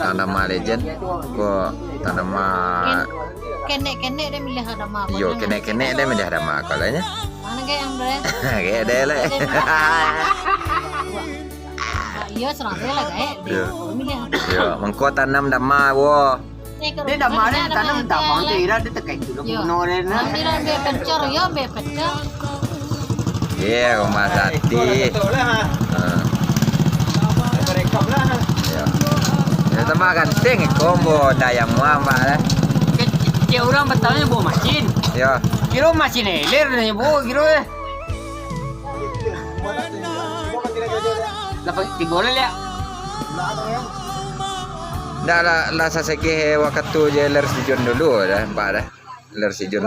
Tanaman legend ko tanaman Kenek-kenek dia milih hadama. yo kenek-kenek dia mendah dama kalanya. Mana ke yang bre? Kayak ada lah. Iya serang dia lah kayak. Dia milih. Yo, mengko tanam dama wo. Dia dama dia tanam dama tu ira dia tekai tu kuno dia na. Ambil be pencor yo be pencor. Iya, Oma Sati. Rekam lah. Ya, sama ganteng combo dayang muamba lah. Dia orang bertanya bawa mesin. Yo, Kira mesin eler ni bawa kira. Lepas diboleh ya. dah lah saseke waktu je ler sijon dulu dah, Pak dah. Ler sijon